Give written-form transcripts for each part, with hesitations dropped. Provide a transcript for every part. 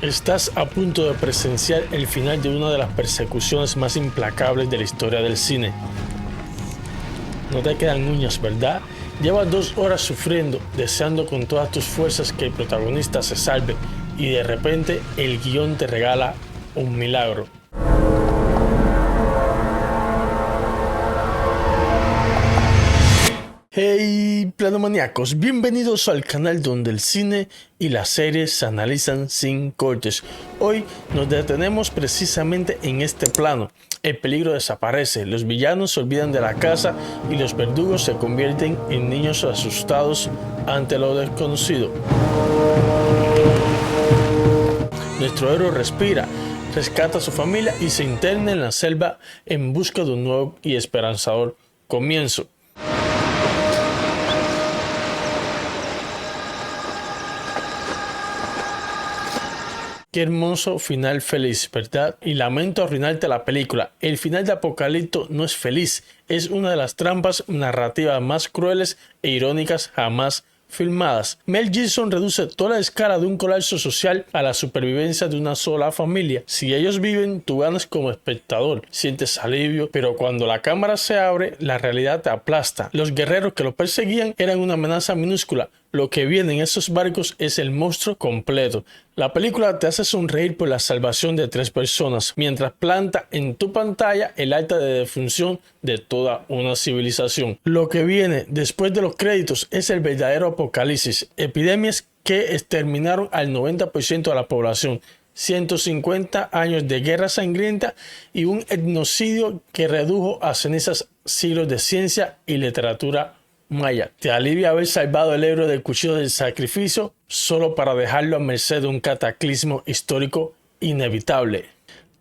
Estás a punto de presenciar el final de una de las persecuciones más implacables de la historia del cine. No te quedan uñas, ¿verdad? Llevas 2 horas sufriendo, deseando con todas tus fuerzas que el protagonista se salve y de repente el guión te regala un milagro. Hey planomaníacos, bienvenidos al canal donde el cine y las series se analizan sin cortes. Hoy nos detenemos precisamente en este plano. El peligro desaparece, los villanos se olvidan de la casa y los verdugos se convierten en niños asustados ante lo desconocido. Nuestro héroe respira, rescata a su familia y se interna en la selva en busca de un nuevo y esperanzador comienzo. Qué hermoso final feliz, ¿verdad? Y lamento arruinarte la película. El final de Apocalipto no es feliz. Es una de las trampas narrativas más crueles e irónicas jamás filmadas. Mel Gibson reduce toda la escala de un colapso social a la supervivencia de una sola familia. Si ellos viven, tú ganas como espectador, sientes alivio, pero cuando la cámara se abre, la realidad te aplasta. Los guerreros que lo perseguían eran una amenaza minúscula. Lo que viene en esos barcos es el monstruo completo. La película te hace sonreír por la salvación de 3 personas, mientras planta en tu pantalla el acta de defunción de toda una civilización. Lo que viene después de los créditos es el verdadero apocalipsis. Epidemias que exterminaron al 90% de la población. 150 años de guerra sangrienta y un etnocidio que redujo a cenizas siglos de ciencia y literatura maya. Te alivia haber salvado el héroe del cuchillo del sacrificio solo para dejarlo a merced de un cataclismo histórico inevitable.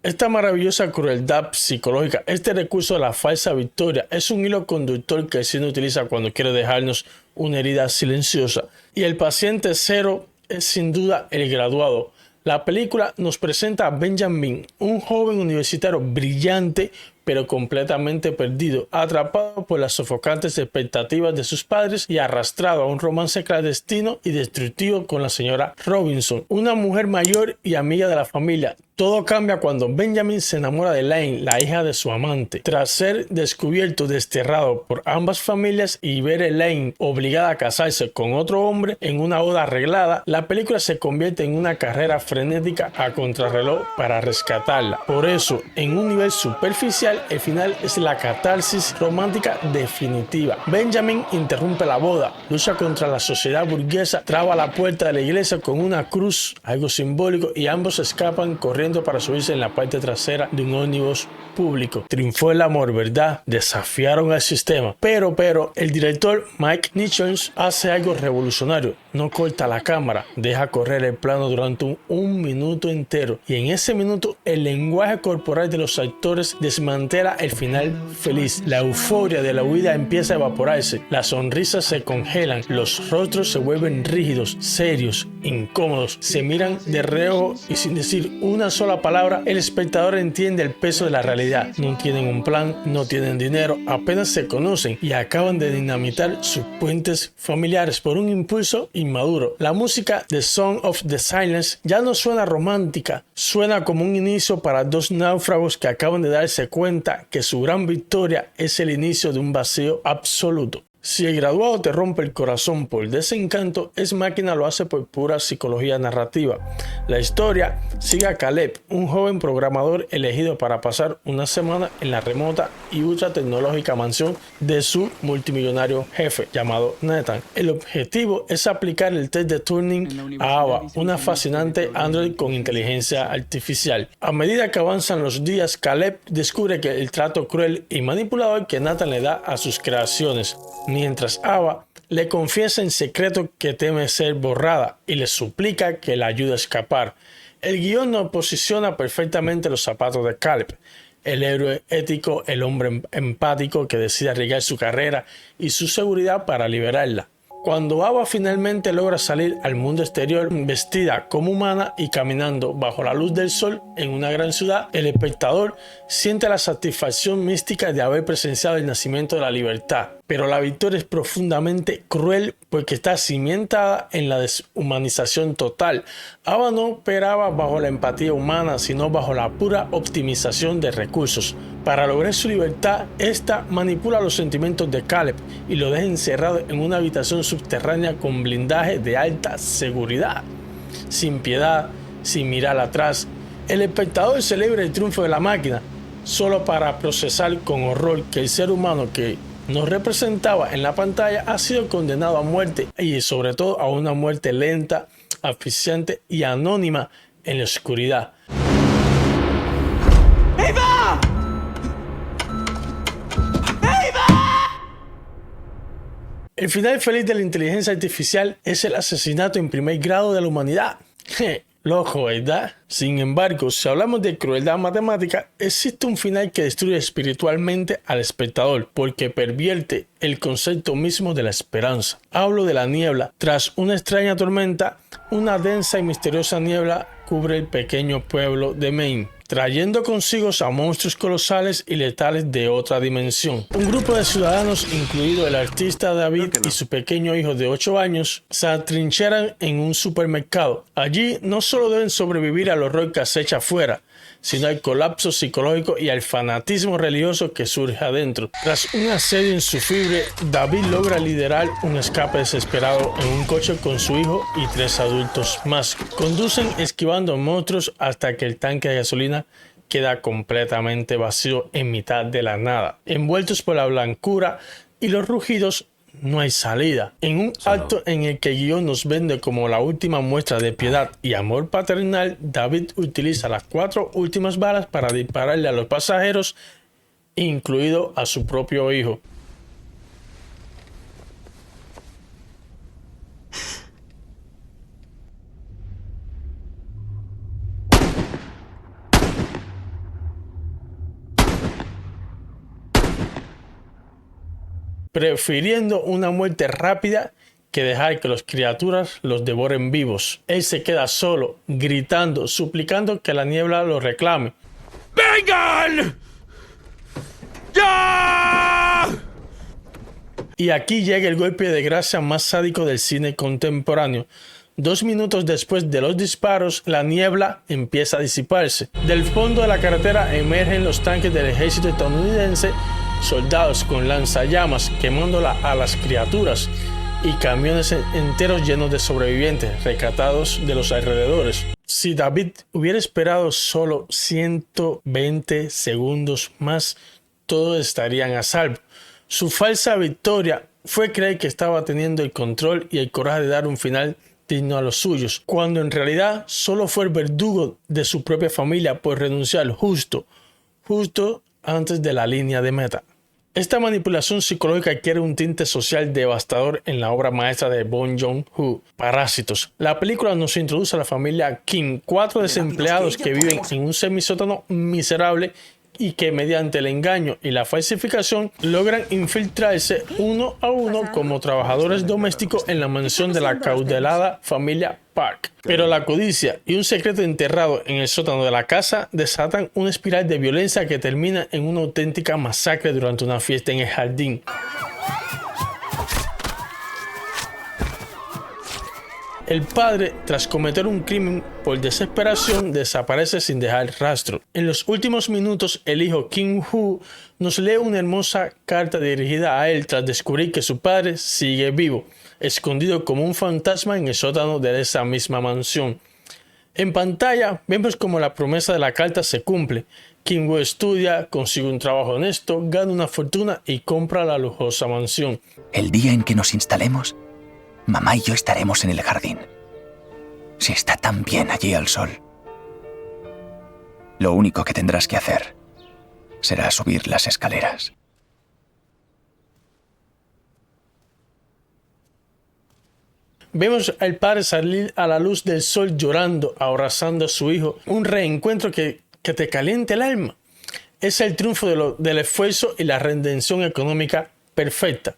Esta maravillosa crueldad psicológica, este recurso de la falsa victoria, es un hilo conductor que el cine utiliza cuando quiere dejarnos una herida silenciosa. Y el paciente cero es sin duda El Graduado. La película nos presenta a Benjamin, un joven universitario brillante pero completamente perdido, atrapado por las sofocantes expectativas de sus padres y arrastrado a un romance clandestino y destructivo con la señora Robinson, una mujer mayor y amiga de la familia. Todo cambia cuando Benjamin se enamora de Lane, la hija de su amante. Tras ser descubierto desterrado por ambas familias y ver a Lane obligada a casarse con otro hombre en una boda arreglada, la película se convierte en una carrera frenética a contrarreloj para rescatarla. Por eso, en un nivel superficial, el final es la catarsis romántica definitiva. Benjamin interrumpe la boda, lucha contra la sociedad burguesa, traba la puerta de la iglesia con una cruz, algo simbólico, y ambos escapan corriendo para subirse en la parte trasera de un ómnibus público. Triunfó el amor, ¿verdad? Desafiaron al sistema. Pero, el director Mike Nichols hace algo revolucionario. No corta la cámara, deja correr el plano durante un minuto entero. Y en ese minuto, el lenguaje corporal de los actores desmantela el final feliz. La euforia de la huida empieza a evaporarse. Las sonrisas se congelan. Los rostros se vuelven rígidos, serios, incómodos. Se miran de reojo y sin decir una sola palabra, el espectador entiende el peso de la realidad. No tienen un plan, no tienen dinero, apenas se conocen y acaban de dinamitar sus puentes familiares por un impulso inmaduro. La música de Song of the Silence ya no suena romántica, suena como un inicio para 2 náufragos que acaban de darse cuenta que su gran victoria es el inicio de un vacío absoluto. Si El Graduado te rompe el corazón por desencanto, Es Máquina lo hace por pura psicología narrativa. La historia sigue a Caleb, un joven programador elegido para pasar una semana en la remota y ultra tecnológica mansión de su multimillonario jefe, llamado Nathan. El objetivo es aplicar el test de Turing a Ava, una fascinante android con inteligencia artificial. A medida que avanzan los días, Caleb descubre que el trato cruel y manipulador que Nathan le da a sus creaciones, mientras Ava le confiesa en secreto que teme ser borrada y le suplica que la ayude a escapar. El guión nos posiciona perfectamente los zapatos de Caleb, el héroe ético, el hombre empático que decide arriesgar su carrera y su seguridad para liberarla. Cuando Ava finalmente logra salir al mundo exterior vestida como humana y caminando bajo la luz del sol en una gran ciudad, el espectador siente la satisfacción mística de haber presenciado el nacimiento de la libertad. Pero la victoria es profundamente cruel porque está cimentada en la deshumanización total. Ava no operaba bajo la empatía humana, sino bajo la pura optimización de recursos. Para lograr su libertad, esta manipula los sentimientos de Caleb y lo deja encerrado en una habitación subterránea con blindaje de alta seguridad. Sin piedad, sin mirar atrás, el espectador celebra el triunfo de la máquina, solo para procesar con horror que el ser humano que nos representaba en la pantalla ha sido condenado a muerte, y sobre todo a una muerte lenta, asfixiante y anónima en la oscuridad. ¡Ava! El final feliz de la inteligencia artificial es el asesinato en primer grado de la humanidad. Loco, ¿verdad? Sin embargo, si hablamos de crueldad matemática, existe un final que destruye espiritualmente al espectador porque pervierte el concepto mismo de la esperanza. Hablo de la niebla. Tras una extraña tormenta, una densa y misteriosa niebla cubre el pequeño pueblo de Maine, trayendo consigo a monstruos colosales y letales de otra dimensión. Un grupo de ciudadanos, incluido el artista David y su pequeño hijo de 8 años, se atrincheran en un supermercado. Allí no solo deben sobrevivir al horror que acecha afuera, sino al colapso psicológico y al fanatismo religioso que surge adentro. Tras un asedio insufrible, David logra liderar un escape desesperado en un coche con su hijo y 3 adultos más. Conducen esquivando monstruos hasta que el tanque de gasolina queda completamente vacío en mitad de la nada. Envueltos por la blancura y los rugidos, no hay salida. En un acto en el que el guión nos vende como la última muestra de piedad y amor paternal, David utiliza las 4 últimas balas para dispararle a los pasajeros, incluido a su propio hijo. Prefiriendo una muerte rápida que dejar que las criaturas los devoren vivos. Él se queda solo, gritando, suplicando que la niebla lo reclame. ¡Vengan! ¡Ya! Y aquí llega el golpe de gracia más sádico del cine contemporáneo. 2 minutos después de los disparos, la niebla empieza a disiparse. Del fondo de la carretera emergen los tanques del ejército estadounidense, soldados con lanzallamas quemando a las criaturas y camiones enteros llenos de sobrevivientes rescatados de los alrededores. Si David hubiera esperado solo 120 segundos más, todos estarían a salvo. Su falsa victoria fue creer que estaba teniendo el control y el coraje de dar un final digno a los suyos, cuando en realidad solo fue el verdugo de su propia familia por renunciar justo antes de la línea de meta. Esta manipulación psicológica adquiere un tinte social devastador en la obra maestra de Bong Joon-ho, Parásitos. La película nos introduce a la familia Kim, 4 desempleados que viven en un semisótano miserable y que mediante el engaño y la falsificación logran infiltrarse uno a uno como trabajadores domésticos en la mansión de la acaudalada familia Park. Pero la codicia y un secreto enterrado en el sótano de la casa desatan una espiral de violencia que termina en una auténtica masacre durante una fiesta en el jardín. El padre, tras cometer un crimen por desesperación, desaparece sin dejar rastro. En los últimos minutos, el hijo Kim-woo nos lee una hermosa carta dirigida a él tras descubrir que su padre sigue vivo, escondido como un fantasma en el sótano de esa misma mansión. En pantalla vemos como la promesa de la carta se cumple. Kim-woo estudia, consigue un trabajo honesto, gana una fortuna y compra la lujosa mansión. El día en que nos instalemos, mamá y yo estaremos en el jardín. Si está tan bien allí al sol. Lo único que tendrás que hacer será subir las escaleras. Vemos al padre salir a la luz del sol llorando, abrazando a su hijo. Un reencuentro que te calienta el alma. Es el triunfo del esfuerzo y la redención económica perfecta.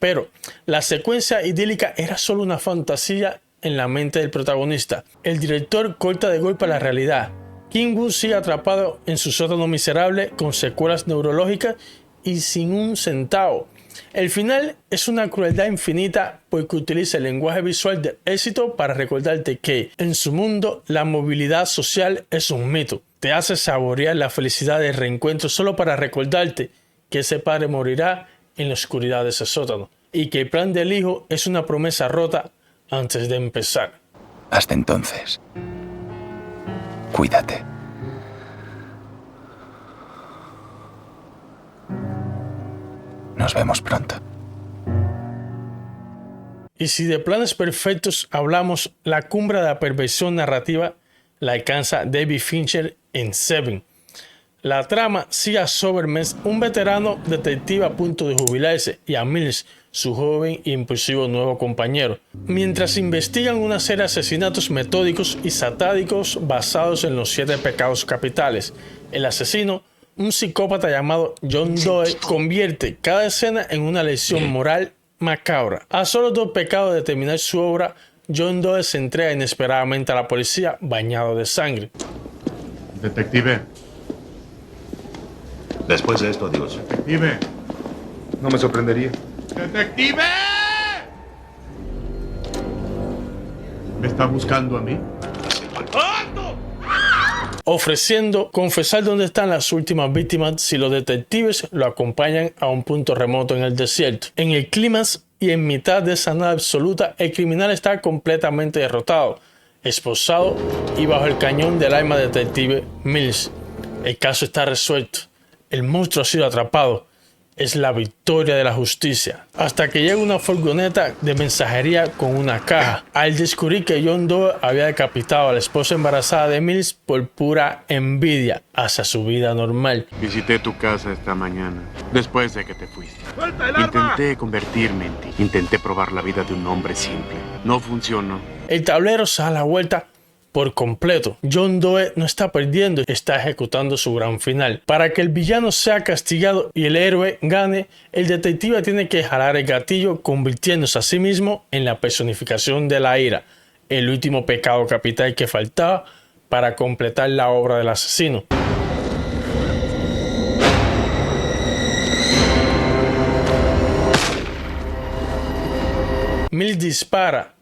pero la secuencia idílica era solo una fantasía en la mente del protagonista. El director corta de golpe a la realidad. Kim-woo sigue atrapado en su sótano miserable con secuelas neurológicas y sin un centavo. El final es una crueldad infinita porque utiliza el lenguaje visual del éxito para recordarte que en su mundo la movilidad social es un mito. Te hace saborear la felicidad del reencuentro solo para recordarte que ese padre morirá en la oscuridad de ese sótano y que el plan del hijo es una promesa rota antes de empezar. Hasta entonces, cuídate. Nos vemos pronto. Y si de planes perfectos hablamos, la cumbre de la perversión narrativa la alcanza David Fincher en Seven. La trama sigue a Soberman, un veterano detective a punto de jubilarse, y a Mills, su joven e impulsivo nuevo compañero, mientras investigan una serie de asesinatos metódicos y satádicos basados en los 7 pecados capitales. El asesino, un psicópata llamado John Doe, convierte cada escena en una lección moral macabra. A solo 2 pecados de terminar su obra, John Doe se entrega inesperadamente a la policía bañado de sangre. Detective. Después de esto, adiós. Detective. No me sorprendería. ¡Detective! ¿Me está buscando a mí? Ofreciendo confesar dónde están las últimas víctimas si los detectives lo acompañan a un punto remoto en el desierto. En el clímax y en mitad de esa nada absoluta, el criminal está completamente derrotado, esposado y bajo el cañón del alma detective Mills. El caso está resuelto. El monstruo ha sido atrapado. Es la victoria de la justicia. Hasta que llega una furgoneta de mensajería con una caja. Al descubrir que John Doe había decapitado a la esposa embarazada de Mills por pura envidia hacia su vida normal. Visité tu casa esta mañana, después de que te fuiste. Intenté convertirme en ti. Intenté probar la vida de un hombre simple. No funcionó. El tablero se da la vuelta por completo. John Doe no está perdiendo, está ejecutando su gran final. Para que el villano sea castigado y el héroe gane, el detective tiene que jalar el gatillo, convirtiéndose a sí mismo en la personificación de la ira, el último pecado capital que faltaba para completar la obra del asesino. Mills dispara,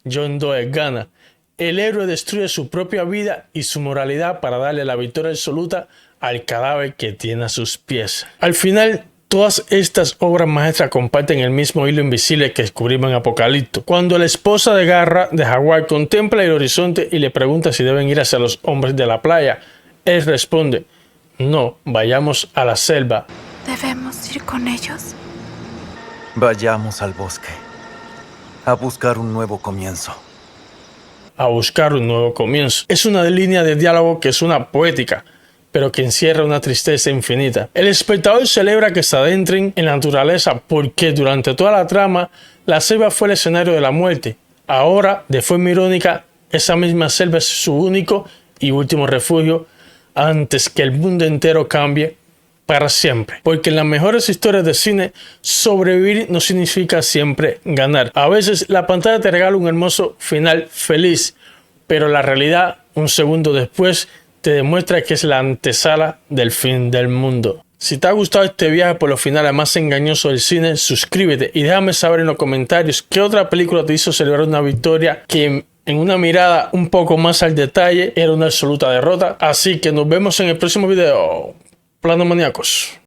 John Doe gana. El héroe destruye su propia vida y su moralidad para darle la victoria absoluta al cadáver que tiene a sus pies. Al final, todas estas obras maestras comparten el mismo hilo invisible que descubrimos en Apocalipto. Cuando la esposa de Garra de Hawái contempla el horizonte y le pregunta si deben ir hacia los hombres de la playa, él responde: no, vayamos a la selva. ¿Debemos ir con ellos? Vayamos al bosque a buscar un nuevo comienzo. A buscar un nuevo comienzo. Es una línea de diálogo que suena poética, pero que encierra una tristeza infinita. El espectador celebra que se adentren en la naturaleza porque durante toda la trama la selva fue el escenario de la muerte. Ahora, de forma irónica, esa misma selva es su único y último refugio antes que el mundo entero cambie para siempre. Porque en las mejores historias de cine, sobrevivir no significa siempre ganar. A veces la pantalla te regala un hermoso final feliz, pero la realidad, un segundo después, te demuestra que es la antesala del fin del mundo. Si te ha gustado este viaje por los finales más engañosos del cine, suscríbete y déjame saber en los comentarios qué otra película te hizo celebrar una victoria que en una mirada un poco más al detalle era una absoluta derrota. Así que nos vemos en el próximo video. Planos Maníacos.